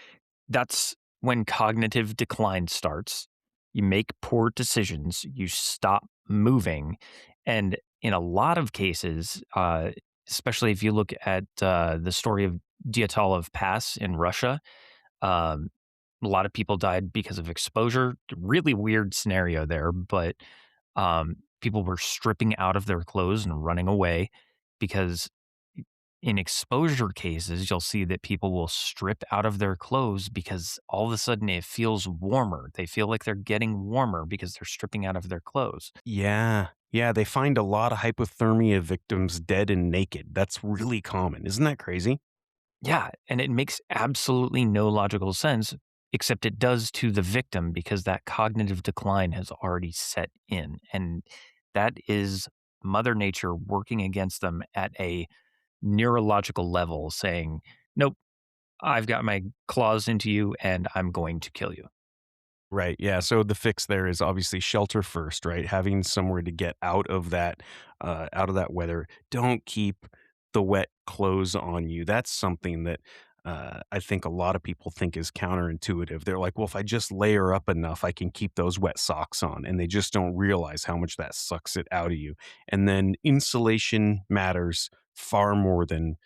S3: that's when cognitive decline starts. You make poor decisions, you stop moving. And in a lot of cases, especially if you look at the story of Dyatlov Pass in Russia, um, a lot of people died because of exposure. Really weird scenario there, but people were stripping out of their clothes and running away because in exposure cases, you'll see that people will strip out of their clothes because all of a sudden it feels warmer. They feel like they're getting warmer because they're stripping out of their clothes.
S4: Yeah. Yeah, they find a lot of hypothermia victims dead and naked. That's really common. Isn't that crazy?
S3: Yeah, and it makes absolutely no logical sense, except it does to the victim because that cognitive decline has already set in. And that is Mother Nature working against them at a neurological level, saying, nope, I've got my claws into you and I'm going to kill you.
S4: Right. Yeah. So the fix there is obviously shelter first, right? Having somewhere to get out of that weather. Don't keep the wet clothes on you. That's something that I think a lot of people think is counterintuitive. They're like, well, if I just layer up enough, I can keep those wet socks on, and they just don't realize how much that sucks it out of you. And then insulation matters far more than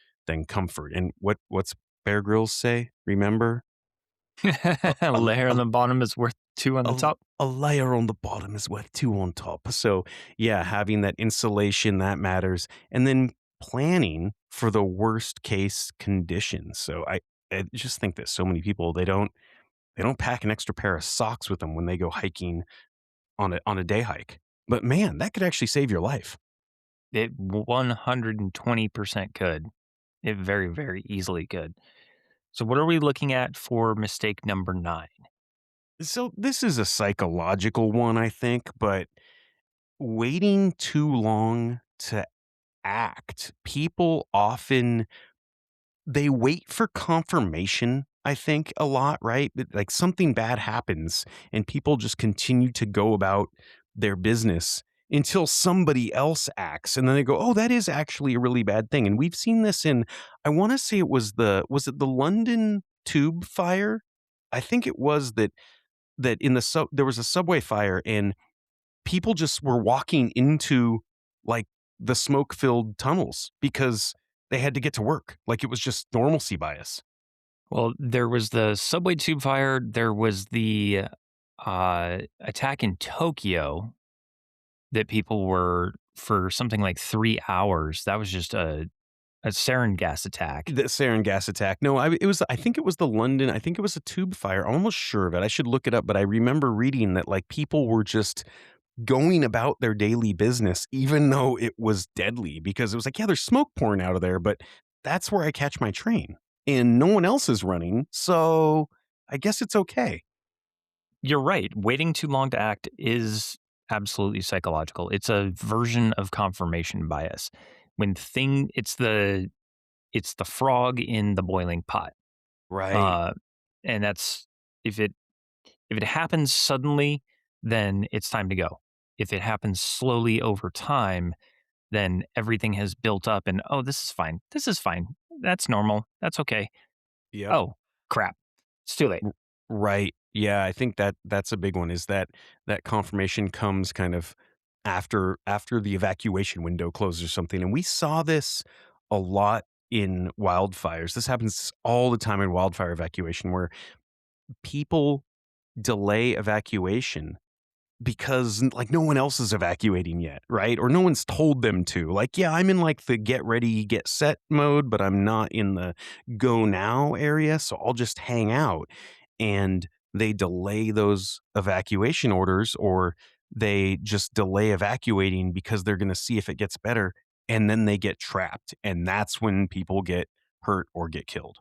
S4: comfort. And what's Bear Grylls say? Remember?
S3: A
S4: A,
S3: layer on
S4: a,
S3: the bottom is worth two on the
S4: a
S3: top.
S4: a layer on the bottom is worth two on top. So yeah, having that insulation that matters, and then planning for the worst case conditions. So I just think that so many people they don't pack an extra pair of socks with them when they go hiking on a day hike. But man, that could actually save your life.
S3: It 120% could. It very, very easily could. So, what are we looking at for mistake number 9?
S4: So this is a psychological one, I think, but waiting too long to act. People often they wait for confirmation, I think, a lot, right? Like something bad happens and people just continue to go about their business until somebody else acts. And then they go, oh, that is actually a really bad thing. And we've seen this in, I want to say it was was it the London tube fire? I think it was that in there was a subway fire and people just were walking into like the smoke filled tunnels because they had to get to work. Like it was just normalcy bias.
S3: Well, there was the subway tube fire. There was the attack in Tokyo that people were for something like 3 hours. That was just a sarin gas attack.
S4: The sarin gas attack. No, I think it was the London. I think it was a tube fire. I'm almost sure of it. I should look it up, but I remember reading that like people were just going about their daily business, even though it was deadly, because it was like, yeah, there's smoke pouring out of there, but that's where I catch my train and no one else is running. So I guess it's okay.
S3: You're right. Waiting too long to act is absolutely psychological. It's a version of confirmation bias. When thing it's the frog in the boiling pot.
S4: Right.
S3: Uh and that's if it if it happens suddenly, then it's time to go. If it happens slowly over time, then everything has built up and oh, this is fine. This is fine. That's normal. That's okay.
S4: Yep.
S3: Oh, crap. It's too late.
S4: R Right. Yeah, I think that's a big one is that confirmation comes kind of after the evacuation window closes or something, and we saw this a lot in wildfires. This happens all the time in wildfire evacuation where people delay evacuation because like no one else is evacuating yet, right? Or no one's told them to. Like, yeah, I'm in like the get ready, get set mode, but I'm not in the go now area, so I'll just hang out. and they delay those evacuation orders, or they just delay evacuating because they're going to see if it gets better, and then they get trapped, and that's when people get hurt or get killed.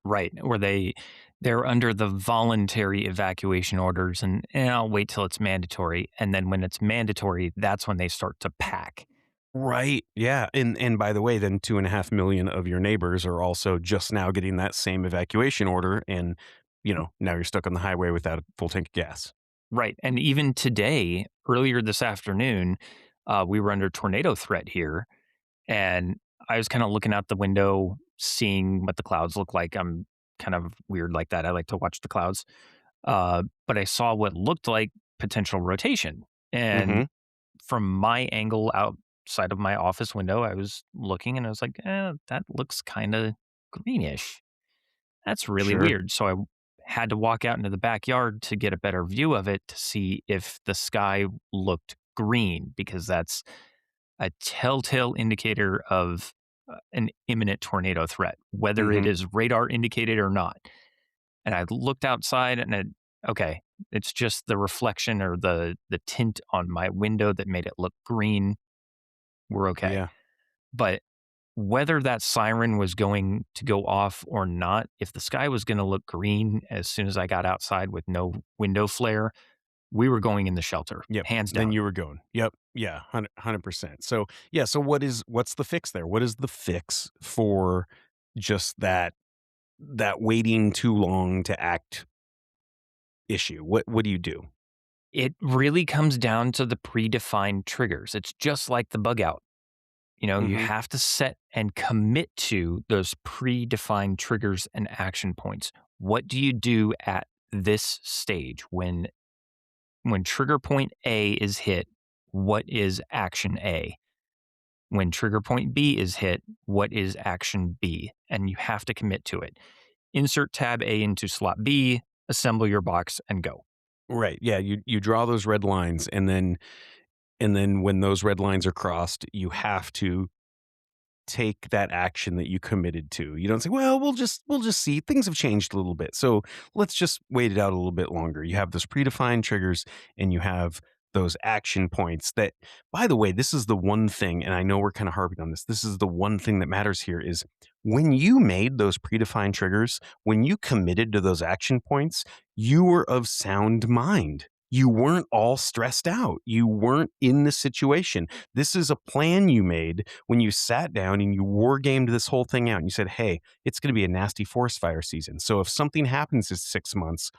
S3: Right. Or they're under the voluntary evacuation orders and I'll wait till it's mandatory. And then when it's mandatory, that's when they start to pack.
S4: Right. Yeah. And by the way, then 2.5 million of your neighbors are also just now getting that same evacuation order, and now you're stuck on the highway without a full tank of gas.
S3: Right. And even today, earlier this afternoon, we were under tornado threat here. And I was kind of looking out the window, seeing what the clouds look like. I'm kind of weird like that. I like to watch the clouds. But I saw what looked like potential rotation. And
S4: Hmm.
S3: from my angle outside of my office window, I was looking and I was like, that looks kind of greenish. That's really
S4: Sure.
S3: weird. So I had to walk out into the backyard to get a better view of it to see if the sky looked green, because that's a telltale indicator of an imminent tornado threat, whether it
S4: Hmm.
S3: is radar indicated or not. And I looked outside and okay, it's just the reflection or the tint on my window that made it look green. We're okay.
S4: Yeah.
S3: But whether that siren was going to go off or not, if the sky was going to look green as soon as I got outside with no window flare, we were going in the shelter,
S4: Yep.
S3: hands
S4: Then
S3: down.
S4: you were going. Yep. Yeah. 100%. So yeah. So what's the fix there? What is the fix for just that waiting too long to act issue? What do you do?
S3: It really comes down to the predefined triggers. It's just like the bug out. You
S4: Hmm.
S3: have to set and commit to those predefined triggers and action points. What do you do at this stage when trigger point A is hit? What is action A? When trigger point B is hit, what is action B? And you have to commit to it. Insert tab A into slot B, assemble your box, and go.
S4: Right. Yeah. You draw those red lines, and then when those red lines are crossed, you have to take that action that you committed to. You don't say, "Well, we'll just see. Things have changed a little bit. So let's just wait it out a little bit longer." You have those predefined triggers, and you have those action points that, by the way, this is the one thing, and I know we're kind of harping on this. This is the one thing that matters here is when you made those predefined triggers, when you committed to those action points, you were of sound mind. You weren't all stressed out. You weren't in the situation. This is a plan you made when you sat down and you war gamed this whole thing out and you said, "Hey, it's going to be a nasty forest fire season. So if something happens in 6 months,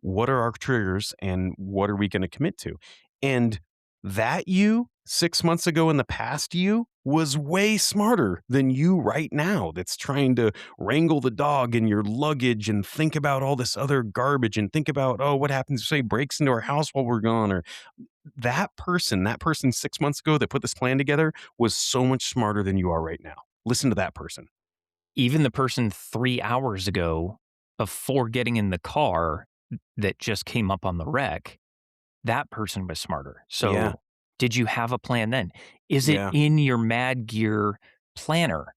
S4: what are our triggers and what are we going to commit to?" And that you 6 months ago in the past you was way smarter than you right now that's trying to wrangle the dog and your luggage and think about all this other garbage and think about, oh, what happens if somebody breaks into our house while we're gone, or that person 6 months ago that put this plan together was so much smarter than you are right now. Listen to that person.
S3: Even the person 3 hours ago, before getting in the car that just came up on the wreck, that person was smarter.
S4: Yeah.
S3: So, did you have a plan then? Is it
S4: Yeah.
S3: in your Mad Gear planner?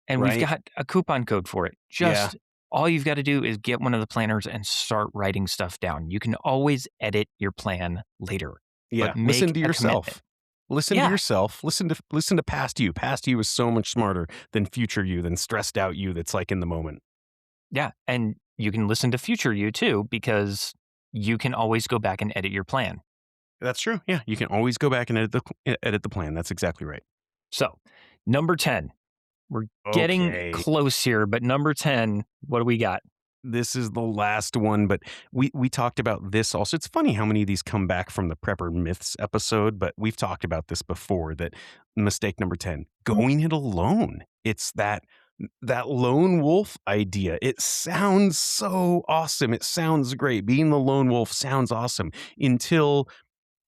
S3: And we've
S4: Right.
S3: got a coupon code for it.
S4: Yeah.
S3: Just all you've got to do is get one of the planners and start writing stuff down. You can always edit your plan later,
S4: Yeah.
S3: but
S4: Listen
S3: make
S4: to
S3: a commitment.
S4: yourself. Listen to
S3: Yeah,
S4: yourself. Listen to past you. Past you is so much smarter than future you, than stressed out you that's like in the moment.
S3: yeah. And you can listen to future you too, because you can always go back and edit your plan.
S4: That's true. Yeah. You can always go back and edit the plan. That's exactly right.
S3: So, number 10, we're getting
S4: Okay.
S3: close here, but number 10, what do we got?
S4: This is the last one, but we talked about this also. It's funny how many of these come back from the Prepper Myths episode, but we've talked about this before. That mistake number 10, going it alone. It's that lone wolf idea. It sounds so awesome. It sounds great. Being the lone wolf sounds awesome until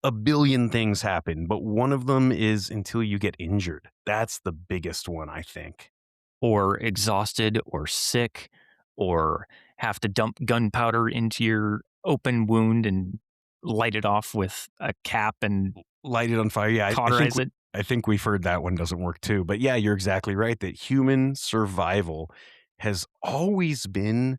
S4: a billion things happen, but one of them is until you get injured. That's the biggest one, I think.
S3: Or exhausted or sick or have to dump gunpowder into your open wound and light it off with a cap and
S4: Light it on fire. Yeah,
S3: cauterize it.
S4: I think we've heard that one doesn't work too. But yeah, you're exactly right that human survival has always been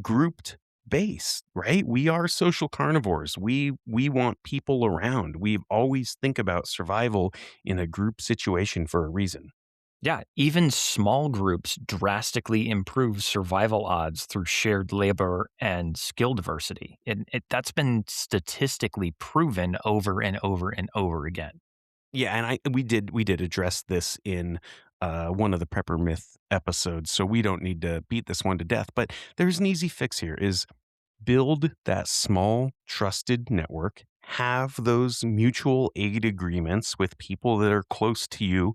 S4: grouped base, right? We are social carnivores. We want people around. We always think about survival in a group situation for a reason.
S3: Yeah, even small groups drastically improve survival odds through shared labor and skill diversity. That's been statistically proven over and over and over again.
S4: Yeah, and I we did address this in one of the Prepper Myth episodes, so we don't need to beat this one to death. But there's an easy fix here: is build that small trusted network, have those mutual aid agreements with people that are close to you,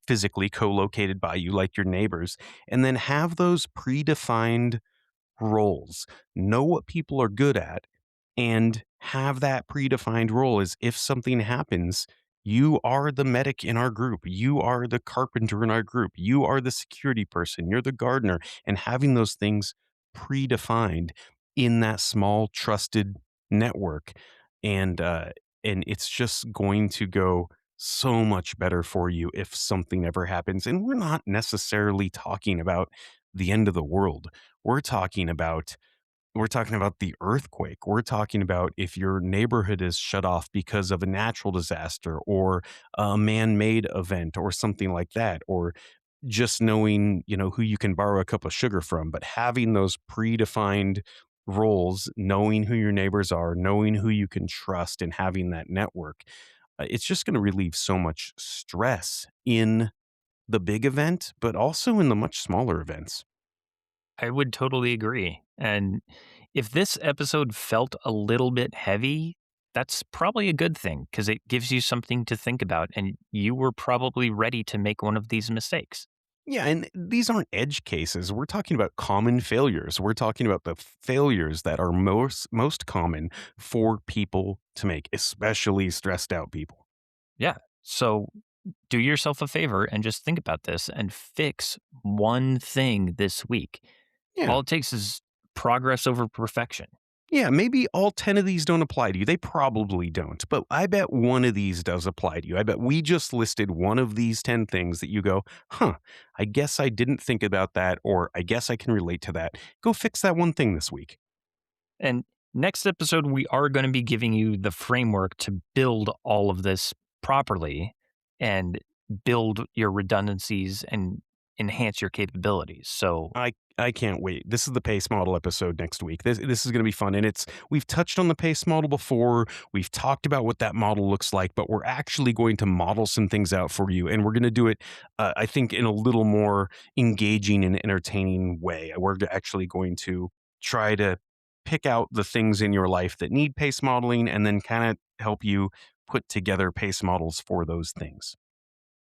S4: physically co-located by you, like your neighbors, and then have those predefined roles. Know what people are good at and have that predefined role as if something happens, you are the medic in our group. You are the carpenter in our group. You are the security person. You're the gardener. And having those things predefined in that small trusted network. And it's just going to go so much better for you if something ever happens. And we're not necessarily talking about the end of the world. We're talking about we're talking about the earthquake. We're talking about if your neighborhood is shut off because of a natural disaster or a man-made event or something like that, or just knowing, who you can borrow a cup of sugar from, but having those predefined roles, knowing who your neighbors are, knowing who you can trust and having that network, it's just going to relieve so much stress in the big event, but also in the much smaller events.
S3: I would totally agree. And if this episode felt a little bit heavy, that's probably a good thing because it gives you something to think about. And you were probably ready to make one of these mistakes.
S4: Yeah, and these aren't edge cases. We're talking about common failures. We're talking about the failures that are most common for people to make, especially stressed out people.
S3: Yeah. So do yourself a favor and just think about this and fix one thing this week.
S4: Yeah.
S3: All it takes is progress over perfection.
S4: Yeah, maybe all 10 of these don't apply to you. They probably don't, but I bet one of these does apply to you. I bet we just listed one of these 10 things that you go, huh, I guess I didn't think about that, or I guess I can relate to that. Go fix that one thing this week.
S3: And next episode, we are going to be giving you the framework to build all of this properly and build your redundancies and enhance your capabilities. So,
S4: I can't wait. This is the pace model episode next week. This is going to be fun, and we've touched on the pace model before. We've talked about what that model looks like, but we're actually going to model some things out for you, and we're going to do it, I think, in a little more engaging and entertaining way. We're actually going to try to pick out the things in your life that need pace modeling, and then kind of help you put together pace models for those things.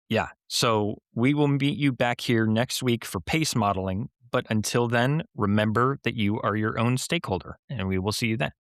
S3: yeah. So, we will meet you back here next week for pace modeling. But until then, remember that you are your own stakeholder, and we will see you then.